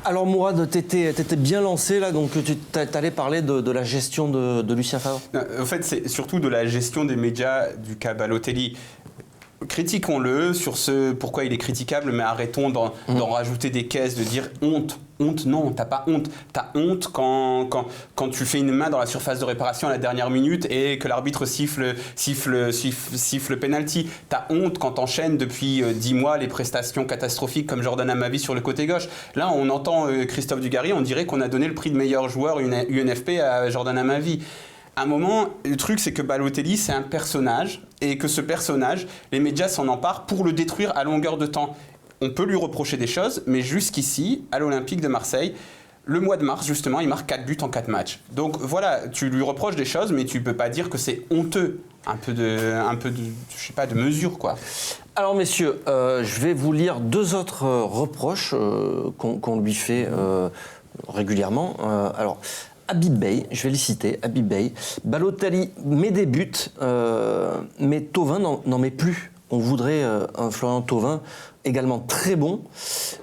Alors Mourad, t'étais bien lancé là, donc tu allais parler de la gestion de Lucien Favre. En fait, c'est surtout de la gestion des médias du cas Balotelli. Critiquons-le sur ce pourquoi il est critiquable, mais arrêtons d'en rajouter des caisses, de dire honte. Honte, non, t'as pas honte. T'as honte quand tu fais une main dans la surface de réparation à la dernière minute et que l'arbitre siffle penalty. T'as honte quand t'enchaînes depuis 10 mois les prestations catastrophiques comme Jordan Amavi sur le côté gauche. Là, on entend Christophe Dugarry, on dirait qu'on a donné le prix de meilleur joueur UNFP à Jordan Amavi. À un moment, le truc, c'est que Balotelli, c'est un personnage, et que ce personnage, les médias s'en emparent pour le détruire à longueur de temps. On peut lui reprocher des choses, mais jusqu'ici, à l'Olympique de Marseille, le mois de mars, justement, il marque 4 buts en 4 matchs. Donc voilà, tu lui reproches des choses, mais tu peux pas dire que c'est honteux. Un peu de, je sais pas, de mesure, quoi. Alors messieurs, je vais vous lire 2 autres reproches qu'on lui fait régulièrement. Alors, Habib Beye, je vais les citer, Habib Beye. Balotelli met des buts, mais Thauvin n'en met plus. On voudrait un Florian Thauvin également très bon,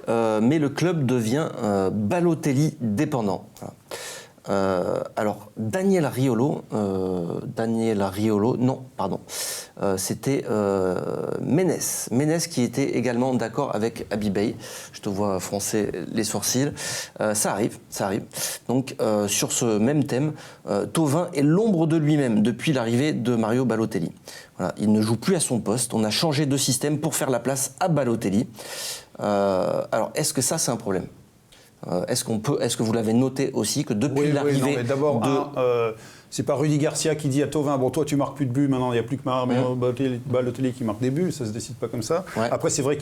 mais le club devient Balotelli dépendant. Voilà. Alors, Daniel Riolo, c'était Ménès qui était également d'accord avec Habib Beye. Je te vois froncer les sourcils. Ça arrive. Donc, sur ce même thème, Thauvin est l'ombre de lui-même depuis l'arrivée de Mario Balotelli. Voilà, il ne joue plus à son poste. On a changé de système pour faire la place à Balotelli. Alors, est-ce que ça, c'est un problème ? Est-ce que vous l'avez noté aussi que depuis l'arrivée c'est pas Rudy Garcia qui dit à Thauvin, bon toi tu marques plus de buts, maintenant il n'y a plus que Balotelli qui marque des buts, ça se décide pas comme ça. Ouais. Après c'est vrai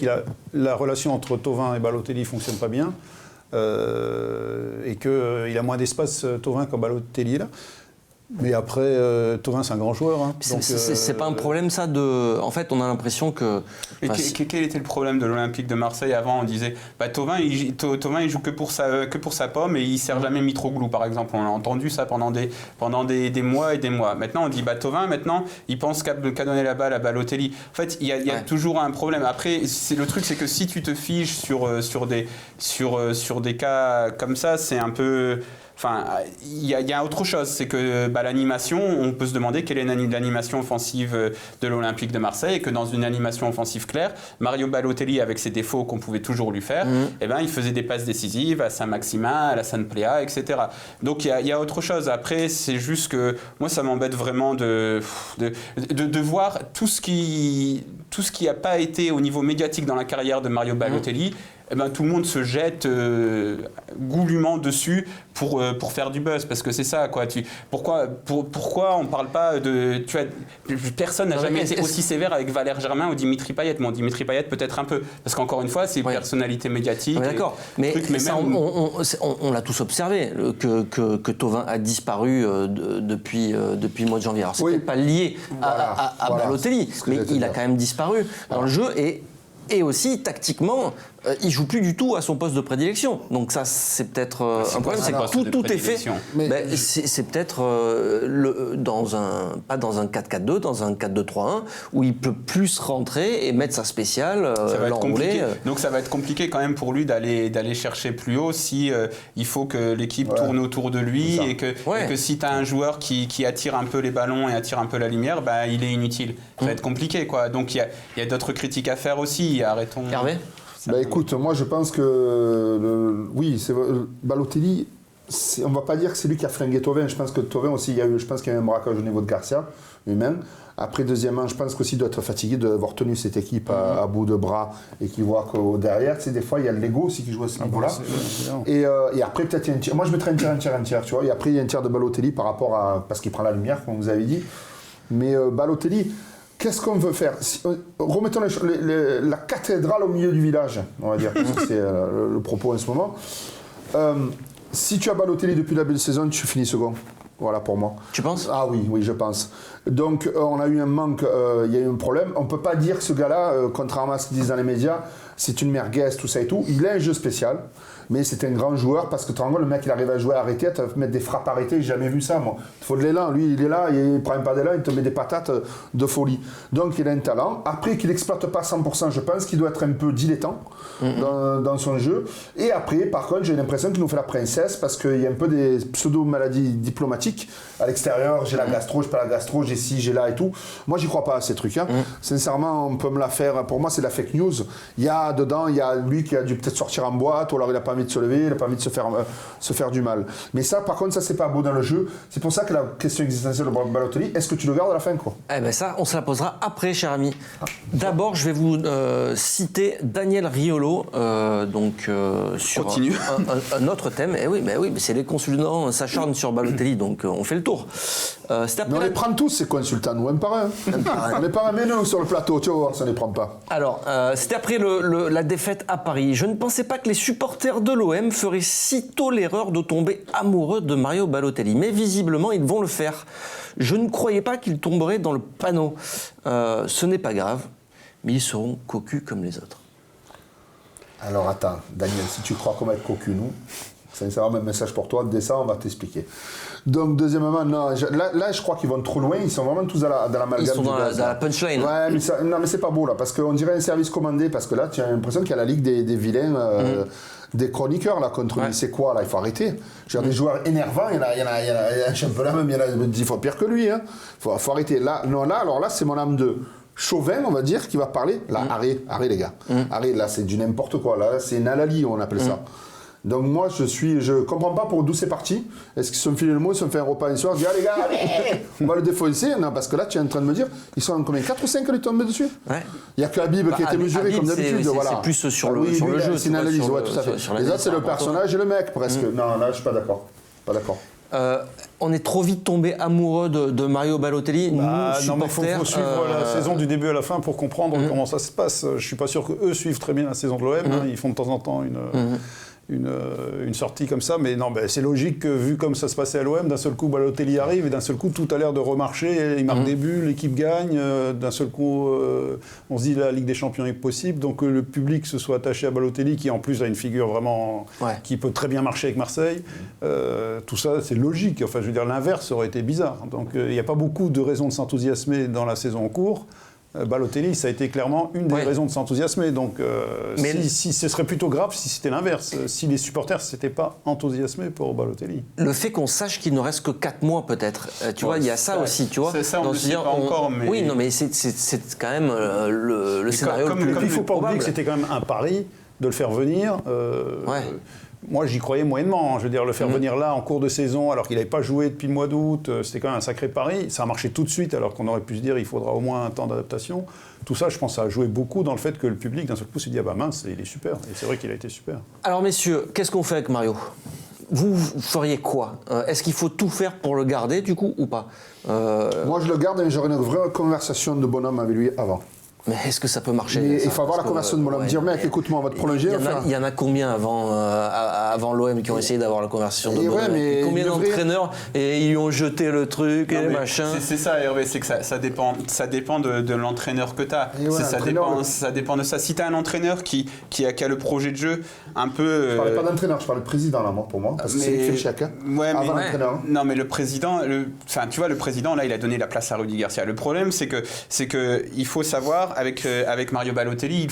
la relation entre Thauvin et Balotelli fonctionne pas bien et qu'il a moins d'espace Thauvin quand Balotelli est là. Mais après, Thauvin, c'est un grand joueur. Hein. C'est pas un problème, ça de... En fait, on a l'impression que... Quel était le problème de l'Olympique de Marseille avant? On disait, Thauvin, il joue que pour sa pomme et il sert jamais Mitroglou, par exemple. On a entendu ça pendant des mois et des mois. Maintenant, on dit, Thauvin, maintenant, il pense qu'à donner la balle à Balotelli. En fait, il y a toujours un problème. Après, le truc, c'est que si tu te fiches sur des cas comme ça, c'est un peu... Enfin, il y a autre chose, c'est que l'animation, on peut se demander quelle est l'animation offensive de l'Olympique de Marseille, et que dans une animation offensive claire, Mario Balotelli, avec ses défauts qu'on pouvait toujours lui faire, il faisait des passes décisives à Saint-Maximin, à Alassane Plea, etc. Donc il y a autre chose. Après, c'est juste que moi, ça m'embête vraiment de voir tout ce qui n'a pas été au niveau médiatique dans la carrière de Mario Balotelli. Tout le monde se jette goulûment dessus pour faire du buzz, parce que c'est ça, quoi. Pourquoi on ne parle pas de... Personne n'a jamais été aussi sévère avec Valère Germain ou Dimitri Payet. Bon, Dimitri Payet peut-être un peu, parce qu'encore une fois, c'est une personnalité médiatique. D'accord, mais ça, on l'a tous observé, que Thauvin a disparu depuis le mois de janvier. Alors, c'est peut-être pas lié à Balotelli, mais il a quand même disparu dans le jeu, et aussi, tactiquement, il joue plus du tout à son poste de prédilection. Donc ça, c'est peut-être un problème. C'est que tout est fait. C'est peut-être pas dans un 4-4-2, dans un 4-2-3-1, où il peut plus rentrer et mettre sa spéciale, l'enrouler. Donc ça va être compliqué quand même pour lui d'aller chercher plus haut si il faut que l'équipe tourne autour de lui et que si tu as un joueur qui attire un peu les ballons et attire un peu la lumière, il est inutile. Ça va être compliqué, quoi. Donc il y a d'autres critiques à faire aussi. Arrêtons. Hervé ? Écoute, moi je pense que Balotelli, on ne va pas dire que c'est lui qui a flingué Thauvin. Je pense que Thauvin aussi, je pense qu'il y a eu un braquage au niveau de Garcia lui-même. Après, deuxièmement, je pense qu'aussi il doit être fatigué d'avoir tenu cette équipe à bout de bras et qu'il voit que derrière, des fois il y a l'ego aussi qui joue à ce niveau-là. Et après, peut-être il y a un tiers. Moi je mettrais un tiers, tu vois. Et après, il y a un tiers de Balotelli par rapport à. Parce qu'il prend la lumière, comme vous avez dit. Mais Balotelli. Qu'est-ce qu'on veut faire? Remettons la cathédrale au milieu du village, on va dire, parce que c'est le propos en ce moment. Si tu as Balotelli depuis la belle saison, tu finis second. Voilà pour moi. Tu penses? Ah oui, je pense. Donc on a eu un manque, il y a eu un problème. On ne peut pas dire que ce gars-là, contrairement à ce qu'ils disent dans les médias, c'est une merguez, tout ça et tout. Il a un jeu spécial, mais c'est un grand joueur parce que tu te rends compte, le mec, il arrive à jouer arrêté, à te mettre des frappes arrêtées, j'ai jamais vu ça, moi. Il faut de l'élan, lui, il est là, il prend pas d'élan, il te met des patates de folie. Donc, il a un talent. Après, qu'il n'exploite pas 100%, je pense qu'il doit être un peu dilettant dans son jeu. Et après, par contre, j'ai l'impression qu'il nous fait la princesse parce qu'il y a un peu des pseudo-maladies diplomatiques. À l'extérieur, j'ai la gastro, j'ai pas la gastro, j'ai ci, j'ai là et tout. Moi, j'y crois pas à ces trucs. Hein. Sincèrement, on peut me la faire. Pour moi, c'est de la fake news. Il y a dedans, il y a lui qui a dû peut-être sortir en boîte, ou alors il n'a pas envie de se lever, il n'a pas envie de se faire du mal. Mais ça, par contre, ça, c'est pas beau dans le jeu. C'est pour ça que la question existentielle de Balotelli, est-ce que tu le gardes à la fin, quoi? Eh ben ça, on se la posera après, cher ami. D'abord, je vais vous citer Daniel Riolo, sur un autre thème. Eh oui, mais c'est les consultants s'acharnent sur Balotelli, donc on fait le tour. Mais on les prend tous, ces consultants, nous, un par un. On les prend mais nous sur le plateau, tu vas voir, ça ne les prend pas. Alors, c'était après la défaite à Paris. Je ne pensais pas que les supporters de l'OM feraient sitôt l'erreur de tomber amoureux de Mario Balotelli. Mais visiblement, ils vont le faire. Je ne croyais pas qu'ils tomberaient dans le panneau. Ce n'est pas grave, mais ils seront cocus comme les autres. Alors attends, Daniel, si tu crois qu'on va être cocus, nous, sincèrement, un message pour toi, descends, on va t'expliquer. Donc, deuxièmement, non, là, je crois qu'ils vont trop loin, ils sont vraiment tous dans l'amalgame. Ils sont dans la punchline. Ouais, mais c'est pas beau, là, parce qu'on dirait un service commandé, parce que là, tu as l'impression qu'il y a la ligue des vilains, des chroniqueurs, là, contre lui. C'est quoi, là? Il faut arrêter. Je veux dire, des joueurs énervants, il y en a un championnat même, il y en a 10 fois pire que lui, hein. Faut arrêter. Là, alors là, c'est mon âme de chauvin, on va dire, qui va parler. Là, arrête, les gars. Arrête, là, c'est du n'importe quoi. Là, c'est une halali, on appelle ça. Donc moi, je comprends pas pour d'où c'est parti. Est-ce qu'ils se sont filé le mot, ils se sont fait un repas un soir, ils se disent, ah les gars, allez, on va le défoncer. Non, parce que là, tu es en train de me dire, ils sont en combien, 4 ou 5 à lui tomber dessus? Ouais. Il n'y a que Habib qui a été mesuré Habib, comme d'habitude. Voilà. C'est plus sur le jeu. C'est une analyse, ouais, tout à fait. Les autres, c'est le personnage et le mec, presque. Non, là, je suis pas d'accord. Pas d'accord. On est trop vite tombé amoureux de Mario Balotelli, nous, non, mais supporters. il faut suivre la saison du début à la fin pour comprendre comment ça se passe. Je suis pas sûr qu'eux suivent très bien la saison de l'OM. Hein. Ils font de temps en temps une sortie comme ça, mais non, c'est logique que vu comme ça se passait à l'OM, d'un seul coup Balotelli arrive et d'un seul coup tout a l'air de remarcher, il marque des buts, l'équipe gagne, d'un seul coup on se dit la Ligue des Champions est possible, donc le public se soit attaché à Balotelli qui en plus a une figure vraiment qui peut très bien marcher avec Marseille, tout ça c'est logique, enfin je veux dire l'inverse aurait été bizarre, donc il n'y a pas beaucoup de raisons de s'enthousiasmer dans la saison en cours. Balotelli, ça a été clairement une des raisons de s'enthousiasmer. Donc, si ce serait plutôt grave si c'était l'inverse, si les supporters ne s'étaient pas enthousiasmés pour Balotelli. Le fait qu'on sache qu'il ne reste que 4 mois peut-être, tu vois, il y a ça aussi, tu vois. C'est ça, on ne le sait pas encore, mais... Oui, non, mais c'est quand même le scénario le plus il ne faut pas oublier probable. que c'était quand même un pari de le faire venir. Moi, j'y croyais moyennement. Je veux dire, le faire venir là en cours de saison, alors qu'il n'avait pas joué depuis le mois d'août, c'était quand même un sacré pari. Ça a marché tout de suite, alors qu'on aurait pu se dire qu'il faudra au moins un temps d'adaptation. Tout ça, je pense, ça a joué beaucoup dans le fait que le public, d'un seul coup, s'est dit « Ah bah mince, il est super ». Et c'est vrai qu'il a été super. Alors, messieurs, qu'est-ce qu'on fait avec Mario ? Vous feriez quoi ? Est-ce qu'il faut tout faire pour le garder, du coup, ou pas ? Moi, je le garde et j'aurai une vraie conversation de bonhomme avec lui avant. Mais est-ce que ça peut marcher ? Il faut avoir la conversation de bonhomme. Dire, mec, écoute-moi, on va te prolonger. Il y en a combien avant l'OM qui ont essayé d'avoir la conversation de bonhomme ? Combien d'entraîneurs et ils lui ont jeté le truc et machin ? C'est ça, Hervé, c'est que ça dépend de l'entraîneur que tu as. Ça dépend de ça. Si tu as un entraîneur qui a le projet de jeu un peu... Je ne parlais pas d'entraîneur, je parlais de président, là, pour moi. Parce que c'est lui qui fait le chèque. Avant l'entraîneur. Non, mais le président, tu vois, le président, là, il a donné la place à Rudy Garcia. Le problème, c'est que il faut savoir, avec Mario Balotelli, il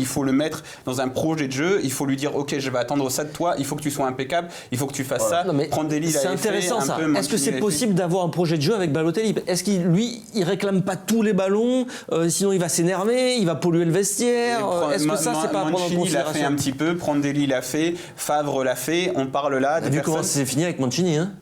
faut le mettre dans un projet de jeu, il faut lui dire ok, je vais attendre ça de toi, il faut que tu sois impeccable, il faut que tu fasses ça. Prendre des c'est intéressant ça. Est-ce que c'est possible d'avoir un projet de jeu avec Balotelli ? Est-ce qu'il réclame pas tous les ballons, sinon il va s'énerver, il va polluer le vestiaire. Est-ce que ça c'est pas à prendre en considération ? Mancini l'a fait un petit peu, Prandelli l'a fait, Favre l'a fait, on parle là de vu comment c'est fini avec Mancini, hein ?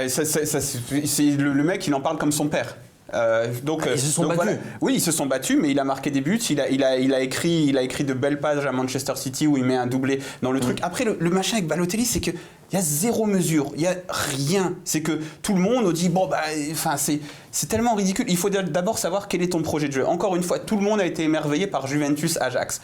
C'est le mec, il en parle comme son père. Ils se sont battus. Voilà. Oui, ils se sont battus, mais il a marqué des buts. Il a écrit de belles pages à Manchester City où il met un doublé dans le truc. Après, le machin avec Balotelli, c'est qu'il y a zéro mesure, il y a rien. C'est que tout le monde dit c'est tellement ridicule. Il faut d'abord savoir quel est ton projet de jeu. Encore une fois, tout le monde a été émerveillé par Juventus Ajax.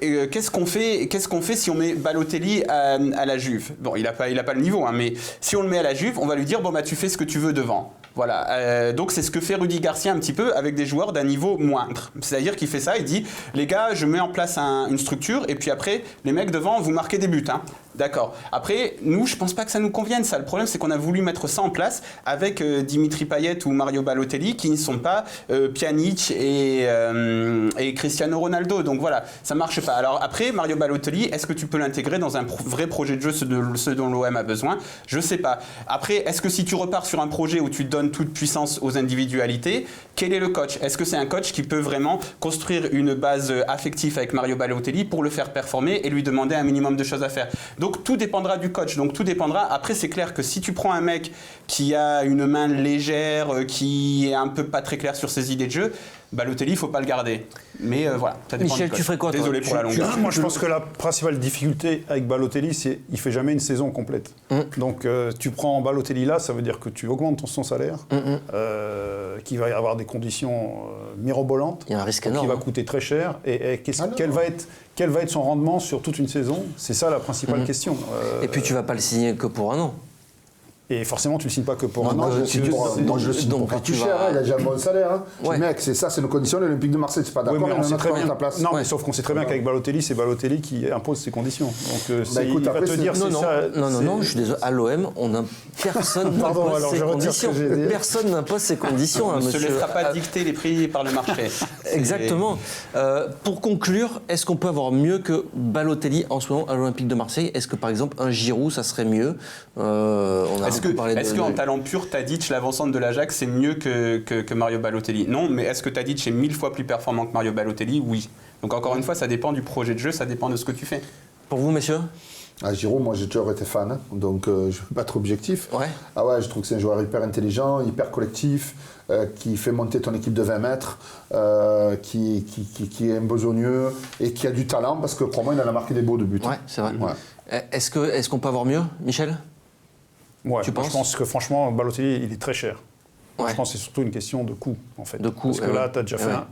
Qu'est-ce qu'on fait si on met Balotelli à la Juve ? Bon, il a pas le niveau, hein, mais si on le met à la Juve, on va lui dire tu fais ce que tu veux devant. Voilà. Donc c'est ce que fait Rudy Garcia un petit peu avec des joueurs d'un niveau moindre. C'est-à-dire qu'il fait ça, il dit les gars, je mets en place une structure et puis après les mecs devant vous marquez des buts. Hein. D'accord. Après, nous, je pense pas que ça nous convienne. Ça, le problème, c'est qu'on a voulu mettre ça en place avec Dimitri Payet ou Mario Balotelli, qui ne sont pas Pjanic et Cristiano Ronaldo. Donc voilà, ça marche pas. Alors après, Mario Balotelli, est-ce que tu peux l'intégrer dans un vrai projet de jeu, ce dont l'OM a besoin? Je sais pas. Après, est-ce que si tu repars sur un projet où tu donnes toute puissance aux individualités, quel est le coach? Est-ce que c'est un coach qui peut vraiment construire une base affective avec Mario Balotelli pour le faire performer et lui demander un minimum de choses à faire? Donc tout dépendra du coach, donc tout dépendra. Après c'est clair que si tu prends un mec qui a une main légère, qui est un peu pas très clair sur ses idées de jeu, Balotelli, il ne faut pas le garder. Mais voilà, ça dépend Michel, du coach. tu ferais quoi? Désolé pour la longueur. Moi, je pense que la principale difficulté avec Balotelli, c'est qu'il ne fait jamais une saison complète. Donc, tu prends Balotelli là, ça veut dire que tu augmentes son salaire, qu'il va y avoir des conditions mirobolantes. Il y a un risque énorme. Qui va coûter très cher. Et quel va être son rendement sur toute une saison? C'est ça la principale question. Et puis, tu ne vas pas le signer que pour un an. Et forcément, tu ne le signes pas que pour un an. Moi, je le signe pour pas plus cher. Il a déjà un bon salaire. Hein. Ouais. Mec, c'est nos conditions. L'Olympique de Marseille, c'est pas d'accord. Oui, mais on sait très bien. Ta place. Non, mais sauf qu'on sait très bien qu'avec Balotelli, c'est Balotelli qui impose ses conditions. Donc, écoute, il va te dire c'est ça. Non, je suis désolé. À l'OM, personne n'impose ses conditions. Personne n'impose ses conditions. On ne se laissera pas dicter les prix par le marché. Exactement. Pour conclure, est-ce qu'on peut avoir mieux que Balotelli en ce moment à l'Olympique de Marseille? Est-ce que par exemple un Giroud, ça serait mieux? Est-ce qu'en talent pur, Tadic, l'avancante de l'Ajax, c'est mieux que Mario Balotelli? Non, mais est-ce que Tadic est 1000 fois plus performant que Mario Balotelli? Oui. Donc encore une fois, ça dépend du projet de jeu, ça dépend de ce que tu fais. Pour vous, messieurs? Giroud, moi j'ai toujours été fan, hein, donc je ne veux pas être objectif. Ouais. Ah ouais, je trouve que c'est un joueur hyper intelligent, hyper collectif, qui fait monter ton équipe de 20 mètres, qui est un besogneux et qui a du talent parce que pour moi il en a marqué des beaux de buts. Ouais, c'est vrai. Ouais. Est-ce qu'on peut avoir mieux, Michel? Ouais, tu penses? Je pense que franchement, Balotelli, il est très cher. Ouais. Je pense que c'est surtout une question de coût, en fait. De coût, parce que là, tu as déjà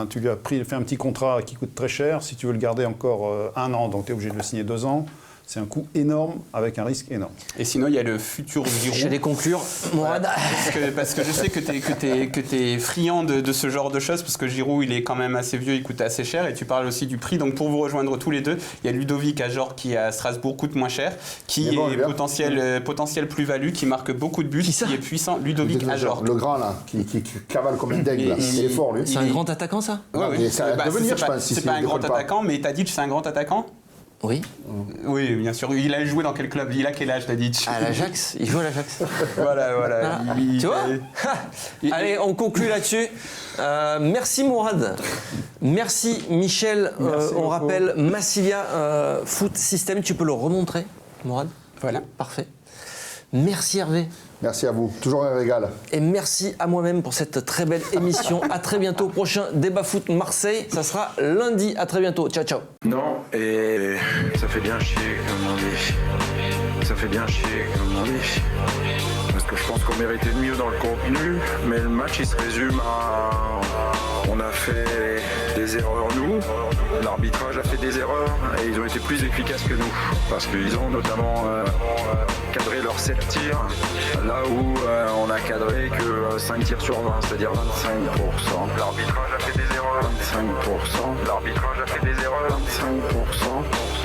tu lui as fait un petit contrat qui coûte très cher. Si tu veux le garder encore un an, donc tu es obligé de le signer 2 ans. C'est un coût énorme avec un risque énorme. Et sinon, il y a le futur Giroud. J'allais conclure, Mourad. Parce que je sais que t'es friand de ce genre de choses, parce que Giroud, il est quand même assez vieux, il coûte assez cher, et tu parles aussi du prix. Donc pour vous rejoindre tous les deux, il y a Ludovic Ajor qui à Strasbourg coûte moins cher, qui est potentiel plus-value, qui marque beaucoup de buts, qui est puissant. Ludovic Ajor. Le grand là, qui cavale comme un dingue là. Il est fort lui. C'est un grand attaquant, ça? Ouais, ça va devenir, je pense. C'est pas un grand attaquant, mais Tadic, c'est un grand attaquant? Oui. Oui, bien sûr. Il a joué dans quel club? Il a quel âge, Tadic? À l'Ajax. Il joue à l'Ajax. Voilà. Tu vois? Allez, on conclut là-dessus. Merci Mourad. Merci Michel. On rappelle Massilia Foot System. Tu peux le remontrer, Mourad? Voilà. Parfait. Merci Hervé. Merci à vous. Toujours un régal. Et merci à moi-même pour cette très belle émission. À très bientôt. Prochain débat foot Marseille. Ça sera lundi. À très bientôt. Ciao, ciao. Non, et ça fait bien chier, comme on dit. Ça fait bien chier, comme on dit. Parce que je pense qu'on méritait de mieux dans le contenu. Mais le match, il se résume à... On a fait des erreurs, nous. L'arbitrage a fait des erreurs et ils ont été plus efficaces que nous. Parce qu'ils ont notamment cadré leurs 7 tirs, là où on a cadré que 5 tirs sur 20, c'est-à-dire 25%. L'arbitrage a fait des erreurs, 25%. L'arbitrage a fait des erreurs,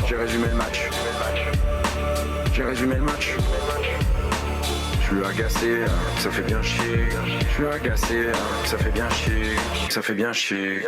25%. J'ai résumé le match. Je suis agacé, ça fait bien chier. Je suis agacé, ça fait bien chier.